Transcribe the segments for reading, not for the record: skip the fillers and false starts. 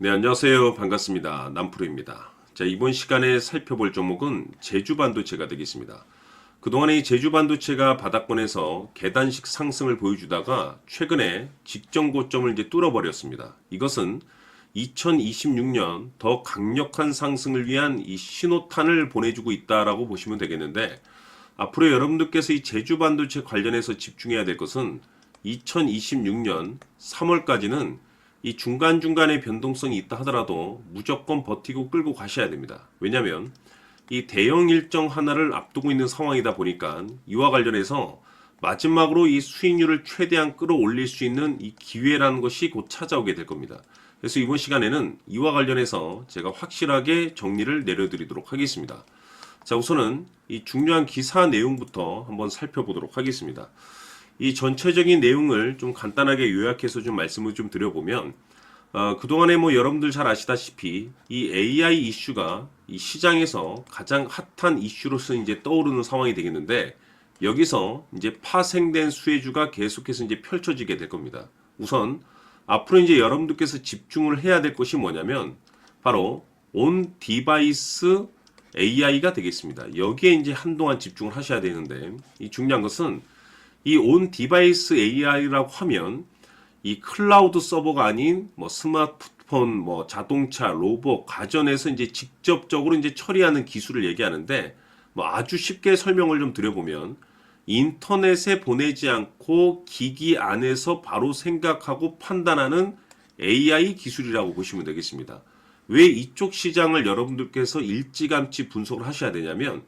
네, 안녕하세요. 반갑습니다. 남프로입니다. 자, 이번 시간에 살펴볼 종목은 제주반도체가 되겠습니다. 그동안에 이 제주반도체가 바닥권에서 계단식 상승을 보여주다가 최근에 직전 고점을 이제 뚫어버렸습니다. 이것은 2026년 더 강력한 상승을 위한 이 신호탄을 보내주고 있다라고 보시면 되겠는데, 앞으로 여러분들께서 이 제주반도체 관련해서 집중해야 될 것은 2026년 3월까지는 이 중간중간에 변동성이 있다 하더라도 무조건 버티고 끌고 가셔야 됩니다. 왜냐하면 이 대형 일정 하나를 앞두고 있는 상황이다 보니까 이와 관련해서 마지막으로 이 수익률을 최대한 끌어올릴 수 있는 이 기회라는 것이 곧 찾아오게 될 겁니다. 그래서 이번 시간에는 이와 관련해서 제가 확실하게 정리를 내려드리도록 하겠습니다. 자, 우선은 이 중요한 기사 내용부터 한번 살펴보도록 하겠습니다. 이 전체적인 내용을 좀 간단하게 요약해서 좀 말씀을 좀 드려보면, 그동안에 뭐 여러분들 잘 아시다시피 이 AI 이슈가 이 시장에서 가장 핫한 이슈로서 이제 떠오르는 상황이 되겠는데, 여기서 이제 파생된 수혜주가 계속해서 이제 펼쳐지게 될 겁니다. 우선 앞으로 이제 여러분들께서 집중을 해야 될 것이 뭐냐면 바로 온 디바이스 AI가 되겠습니다. 여기에 이제 한동안 집중을 하셔야 되는데, 이 중요한 것은 이 온 디바이스 AI라고 하면 이 클라우드 서버가 아닌 뭐 스마트폰, 뭐 자동차, 로봇, 가전에서 이제 직접적으로 이제 처리하는 기술을 얘기하는데, 뭐 아주 쉽게 설명을 좀 드려보면 인터넷에 보내지 않고 기기 안에서 바로 생각하고 판단하는 AI 기술이라고 보시면 되겠습니다. 왜 이쪽 시장을 여러분들께서 일찌감치 분석을 하셔야 되냐면,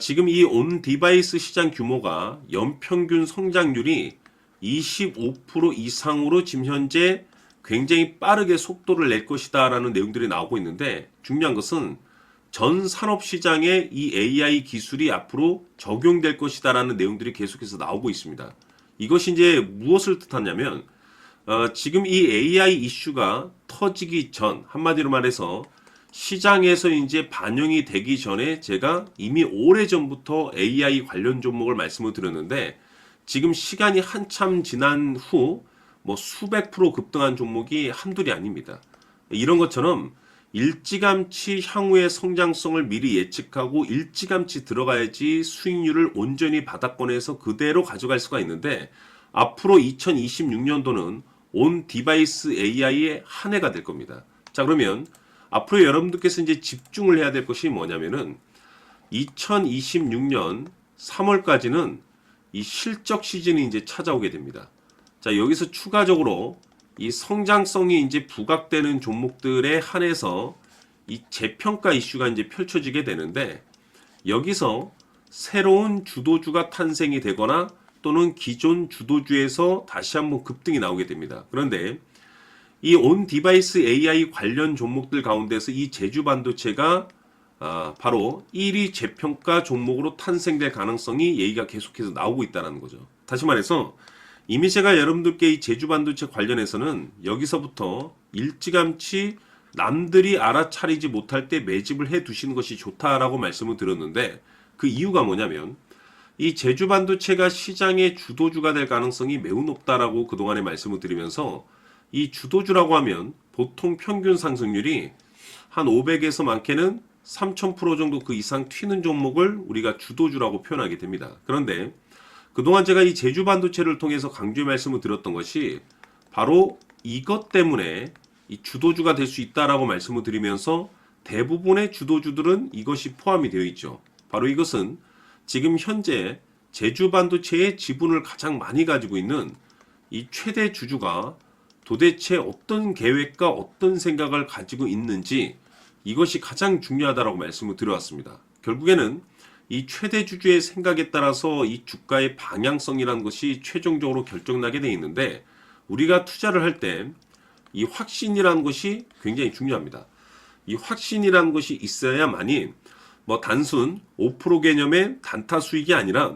지금 이 온 디바이스 시장 규모가 연평균 성장률이 25% 이상으로 지금 현재 굉장히 빠르게 속도를 낼 것이다 라는 내용들이 나오고 있는데, 중요한 것은 전 산업 시장에 이 AI 기술이 앞으로 적용될 것이다 라는 내용들이 계속해서 나오고 있습니다. 이것이 이제 무엇을 뜻하냐면, 지금 이 AI 이슈가 터지기 전, 한마디로 말해서 시장에서 이제 반영이 되기 전에 제가 이미 오래전부터 AI 관련 종목을 말씀을 드렸는데, 지금 시간이 한참 지난 후 뭐 수백 프로 급등한 종목이 한둘이 아닙니다. 이런 것처럼 일찌감치 향후의 성장성을 미리 예측하고 일찌감치 들어가야지 수익률을 온전히 바닥권에서 그대로 가져갈 수가 있는데, 앞으로 2026년도는 온 디바이스 AI의 한 해가 될 겁니다. 자, 그러면 앞으로 여러분들께서 이제 집중을 해야 될 것이 뭐냐면은 2026년 3월까지는 이 실적 시즌이 이제 찾아오게 됩니다. 자, 여기서 추가적으로 이 성장성이 이제 부각되는 종목들에 한해서 이 재평가 이슈가 이제 펼쳐지게 되는데, 여기서 새로운 주도주가 탄생이 되거나 또는 기존 주도주에서 다시 한번 급등이 나오게 됩니다. 그런데 이 온 디바이스 AI 관련 종목들 가운데서 이 제주반도체가 바로 1위 재평가 종목으로 탄생될 가능성이 얘기가 계속해서 나오고 있다는 거죠. 다시 말해서 이미 제가 여러분들께 이 제주반도체 관련해서는 여기서부터 일찌감치 남들이 알아차리지 못할 때 매집을 해 두시는 것이 좋다라고 말씀을 드렸는데, 그 이유가 뭐냐면 이 제주반도체가 시장의 주도주가 될 가능성이 매우 높다라고 그동안에 말씀을 드리면서, 이 주도주라고 하면 보통 평균 상승률이 한 500에서 많게는 3000% 정도 그 이상 튀는 종목을 우리가 주도주라고 표현하게 됩니다. 그런데 그동안 제가 이 제주반도체를 통해서 강조의 말씀을 드렸던 것이 바로 이것 때문에 이 주도주가 될 수 있다라고 말씀을 드리면서, 대부분의 주도주들은 이것이 포함이 되어 있죠. 바로 이것은 지금 현재 제주반도체의 지분을 가장 많이 가지고 있는 이 최대 주주가 도대체 어떤 계획과 어떤 생각을 가지고 있는지, 이것이 가장 중요하다라고 말씀을 드려왔습니다. 결국에는 이 최대 주주의 생각에 따라서 이 주가의 방향성이라는 것이 최종적으로 결정나게 되어 있는데, 우리가 투자를 할 때 이 확신이라는 것이 굉장히 중요합니다. 이 확신이라는 것이 있어야만이 뭐 단순 5% 개념의 단타 수익이 아니라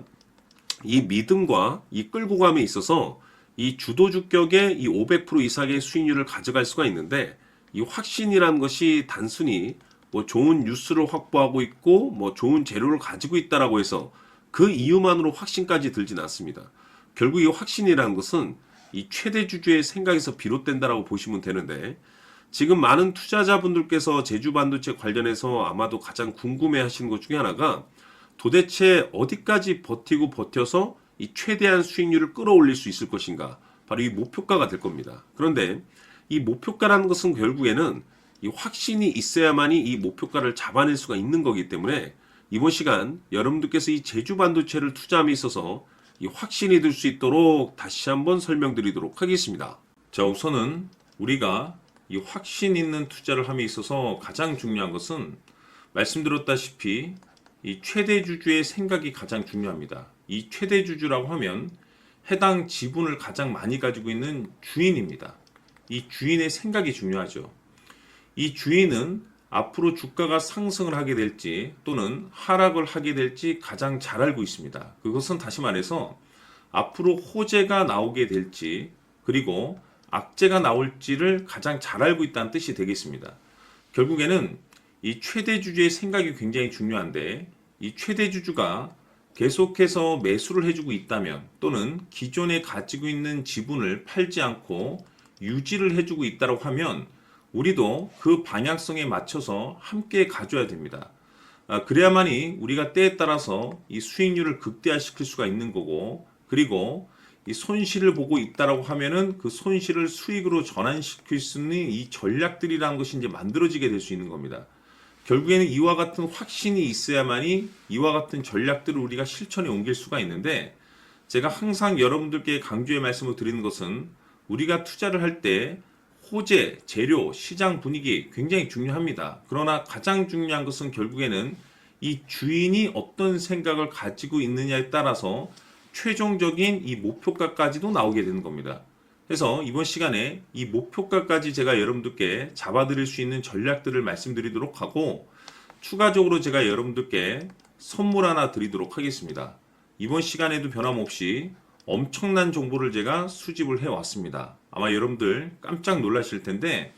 이 믿음과 이 끌고 감에 있어서 이 주도주격의 이 500% 이상의 수익률을 가져갈 수가 있는데, 이 확신이라는 것이 단순히 뭐 좋은 뉴스를 확보하고 있고 뭐 좋은 재료를 가지고 있다라고 해서 그 이유만으로 확신까지 들진 않습니다. 결국 이 확신이라는 것은 이 최대 주주의 생각에서 비롯된다라고 보시면 되는데, 지금 많은 투자자분들께서 제주 반도체 관련해서 아마도 가장 궁금해 하시는 것 중에 하나가 도대체 어디까지 버티고 버텨서 이 최대한 수익률을 끌어올릴 수 있을 것인가? 바로 이 목표가가 될 겁니다. 그런데 이 목표가라는 것은 결국에는 이 확신이 있어야만이 이 목표가를 잡아낼 수가 있는 거기 때문에 이번 시간 여러분들께서 이 제주 반도체를 투자함에 있어서 이 확신이 들 수 있도록 다시 한번 설명드리도록 하겠습니다. 자, 우선은 우리가 이 확신 있는 투자를 함에 있어서 가장 중요한 것은 말씀드렸다시피 이 최대주주의 생각이 가장 중요합니다. 이 최대주주라고 하면 해당 지분을 가장 많이 가지고 있는 주인입니다. 이 주인의 생각이 중요하죠. 이 주인은 앞으로 주가가 상승을 하게 될지 또는 하락을 하게 될지 가장 잘 알고 있습니다. 그것은 다시 말해서 앞으로 호재가 나오게 될지 그리고 악재가 나올지를 가장 잘 알고 있다는 뜻이 되겠습니다. 결국에는 이 최대주주의 생각이 굉장히 중요한데 이 최대주주가 계속해서 매수를 해주고 있다면 또는 기존에 가지고 있는 지분을 팔지 않고 유지를 해주고 있다고 하면 우리도 그 방향성에 맞춰서 함께 가져야 됩니다. 그래야만이 우리가 때에 따라서 이 수익률을 극대화시킬 수가 있는 거고 그리고 이 손실을 보고 있다라고 하면은 그 손실을 수익으로 전환시킬 수 있는 이 전략들이라는 것이 이제 만들어지게 될 수 있는 겁니다. 결국에는 이와 같은 확신이 있어야만이 이와 같은 전략들을 우리가 실천에 옮길 수가 있는데 제가 항상 여러분들께 강조의 말씀을 드리는 것은 우리가 투자를 할 때 호재, 재료, 시장 분위기 굉장히 중요합니다. 그러나 가장 중요한 것은 결국에는 이 주인이 어떤 생각을 가지고 있느냐에 따라서 최종적인 이 목표가까지도 나오게 되는 겁니다. 그래서 이번 시간에 이 목표가까지 제가 여러분들께 잡아드릴 수 있는 전략들을 말씀드리도록 하고 추가적으로 제가 여러분들께 선물 하나 드리도록 하겠습니다. 이번 시간에도 변함없이 엄청난 정보를 제가 수집을 해왔습니다. 아마 여러분들 깜짝 놀라실 텐데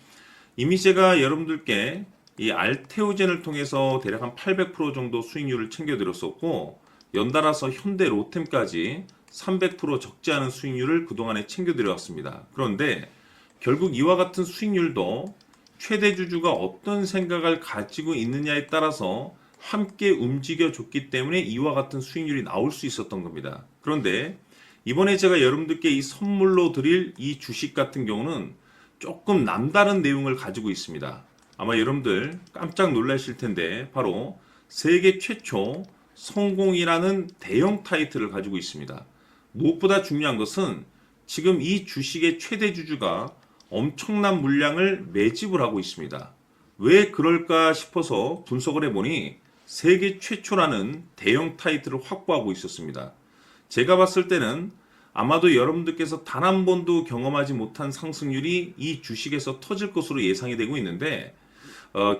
이미 제가 여러분들께 이 알테오젠을 통해서 대략 한 800% 정도 수익률을 챙겨드렸었고 연달아서 현대 로템까지 300% 적지 않은 수익률을 그동안에 챙겨드려왔습니다. 그런데 결국 이와 같은 수익률도 최대주주가 어떤 생각을 가지고 있느냐에 따라서 함께 움직여줬기 때문에 이와 같은 수익률이 나올 수 있었던 겁니다. 그런데 이번에 제가 여러분들께 이 선물로 드릴 이 주식 같은 경우는 조금 남다른 내용을 가지고 있습니다. 아마 여러분들 깜짝 놀라실 텐데 바로 세계 최초 성공이라는 대형 타이틀을 가지고 있습니다. 무엇보다 중요한 것은 지금 이 주식의 최대 주주가 엄청난 물량을 매집을 하고 있습니다. 왜 그럴까 싶어서 분석을 해보니 세계 최초라는 대형 타이틀을 확보하고 있었습니다. 제가 봤을 때는 아마도 여러분들께서 단 한 번도 경험하지 못한 상승률이 이 주식에서 터질 것으로 예상이 되고 있는데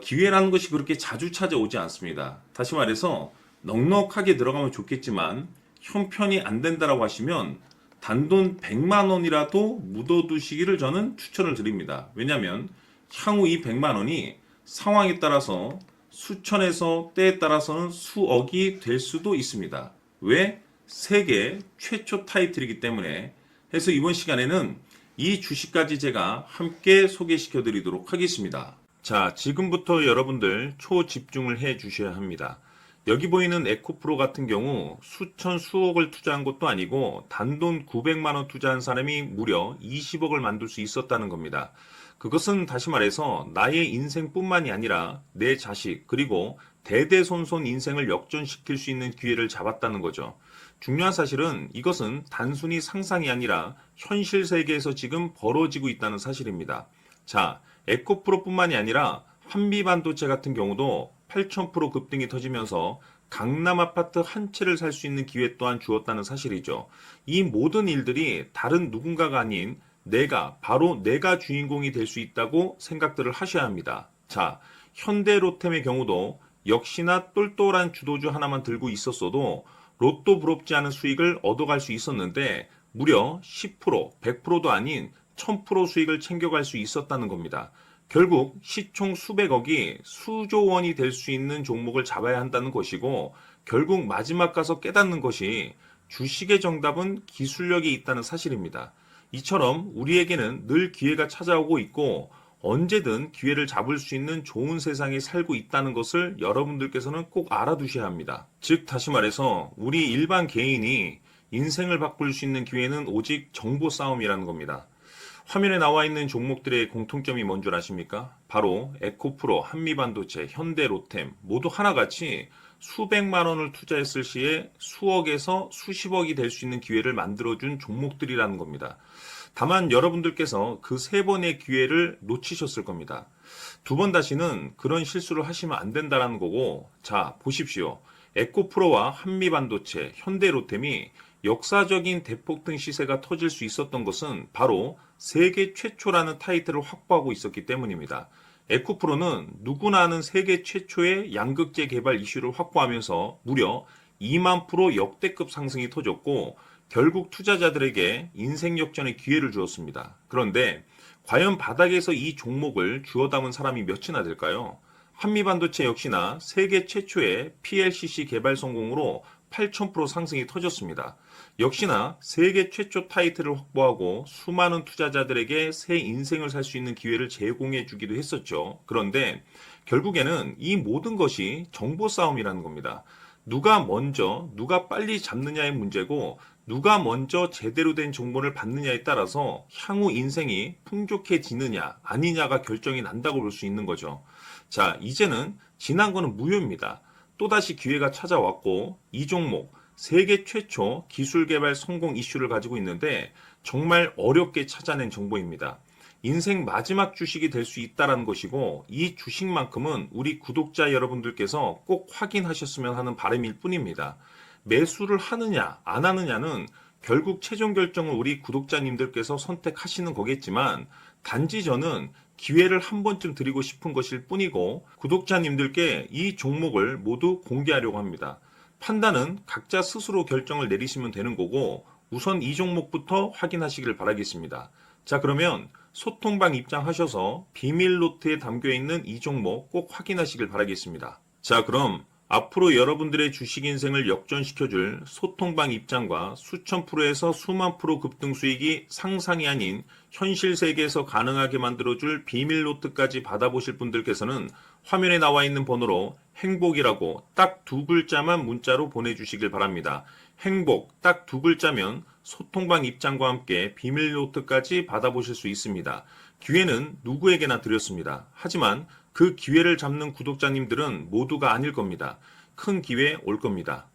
기회라는 것이 그렇게 자주 찾아오지 않습니다. 다시 말해서 넉넉하게 들어가면 좋겠지만 형편이 안 된다라고 하시면 단돈 100만 원이라도 묻어두시기를 저는 추천을 드립니다. 왜냐하면 향후 이 100만 원이 상황에 따라서 수천에서 때에 따라서는 수억이 될 수도 있습니다. 왜? 세계 최초 타이틀이기 때문에. 해서 이번 시간에는 이 주식까지 제가 함께 소개시켜 드리도록 하겠습니다. 자, 지금부터 여러분들 초집중을 해 주셔야 합니다. 여기 보이는 에코프로 같은 경우 수천 수억을 투자한 것도 아니고 단돈 900만 원 투자한 사람이 무려 20억을 만들 수 있었다는 겁니다. 그것은 다시 말해서 나의 인생뿐만이 아니라 내 자식 그리고 대대손손 인생을 역전시킬 수 있는 기회를 잡았다는 거죠. 중요한 사실은 이것은 단순히 상상이 아니라 현실 세계에서 지금 벌어지고 있다는 사실입니다. 자, 에코프로뿐만이 아니라 한미반도체 같은 경우도 8,000% 급등이 터지면서 강남 아파트 한 채를 살 수 있는 기회 또한 주었다는 사실이죠. 이 모든 일들이 다른 누군가가 아닌 바로 내가 주인공이 될 수 있다고 생각들을 하셔야 합니다. 자, 현대로템의 경우도 역시나 똘똘한 주도주 하나만 들고 있었어도 로또 부럽지 않은 수익을 얻어갈 수 있었는데 무려 10%, 100%도 아닌 1000% 수익을 챙겨갈 수 있었다는 겁니다. 결국 시총 수백억이 수조 원이 될 수 있는 종목을 잡아야 한다는 것이고 결국 마지막 가서 깨닫는 것이 주식의 정답은 기술력이 있다는 사실입니다. 이처럼 우리에게는 늘 기회가 찾아오고 있고 언제든 기회를 잡을 수 있는 좋은 세상에 살고 있다는 것을 여러분들께서는 꼭 알아두셔야 합니다. 즉, 다시 말해서 우리 일반 개인이 인생을 바꿀 수 있는 기회는 오직 정보 싸움이라는 겁니다. 화면에 나와 있는 종목들의 공통점이 뭔 줄 아십니까? 바로 에코프로, 한미반도체, 현대로템 모두 하나같이 수백만 원을 투자했을 시에 수억에서 수십억이 될 수 있는 기회를 만들어준 종목들이라는 겁니다. 다만 여러분들께서 그 세 번의 기회를 놓치셨을 겁니다. 두 번 다시는 그런 실수를 하시면 안 된다는 거고, 자, 보십시오. 에코프로와 한미반도체, 현대로템이 역사적인 대폭등 시세가 터질 수 있었던 것은 바로 세계 최초라는 타이틀을 확보하고 있었기 때문입니다. 에코프로는 누구나 아는 세계 최초의 양극재 개발 이슈를 확보하면서 무려 2만 프로 역대급 상승이 터졌고, 결국 투자자들에게 인생 역전의 기회를 주었습니다. 그런데 과연 바닥에서 이 종목을 주워 담은 사람이 몇이나 될까요? 한미반도체 역시나 세계 최초의 PLCC 개발 성공으로 8,000% 상승이 터졌습니다. 역시나 세계 최초 타이틀을 확보하고 수많은 투자자들에게 새 인생을 살 수 있는 기회를 제공해 주기도 했었죠. 그런데 결국에는 이 모든 것이 정보 싸움이라는 겁니다. 누가 먼저, 누가 빨리 잡느냐의 문제고, 누가 먼저 제대로 된 정보를 받느냐에 따라서 향후 인생이 풍족해지느냐, 아니냐가 결정이 난다고 볼 수 있는 거죠. 자, 이제는 지난 거는 무효입니다. 또다시 기회가 찾아왔고, 이 종목, 세계 최초 기술 개발 성공 이슈를 가지고 있는데, 정말 어렵게 찾아낸 정보입니다. 인생 마지막 주식이 될 수 있다는 것이고, 이 주식만큼은 우리 구독자 여러분들께서 꼭 확인하셨으면 하는 바람일 뿐입니다. 매수를 하느냐 안 하느냐는 결국 최종 결정을 우리 구독자님들께서 선택하시는 거겠지만, 단지 저는 기회를 한 번쯤 드리고 싶은 것일 뿐이고, 구독자님들께 이 종목을 모두 공개하려고 합니다. 판단은 각자 스스로 결정을 내리시면 되는 거고, 우선 이 종목부터 확인하시길 바라겠습니다. 자, 그러면 소통방 입장하셔서 비밀 노트에 담겨 있는 이 종목 꼭 확인하시길 바라겠습니다. 자, 그럼 앞으로 여러분들의 주식 인생을 역전시켜줄 소통방 입장과 수천 프로에서 수만 프로 급등 수익이 상상이 아닌 현실 세계에서 가능하게 만들어줄 비밀 노트까지 받아보실 분들께서는 화면에 나와 있는 번호로 행복이라고 딱 두 글자만 문자로 보내주시길 바랍니다. 행복 딱 두 글자면 소통방 입장과 함께 비밀 노트까지 받아보실 수 있습니다. 기회는 누구에게나 드렸습니다. 하지만 그 기회를 잡는 구독자님들은 모두가 아닐 겁니다. 큰 기회 올 겁니다.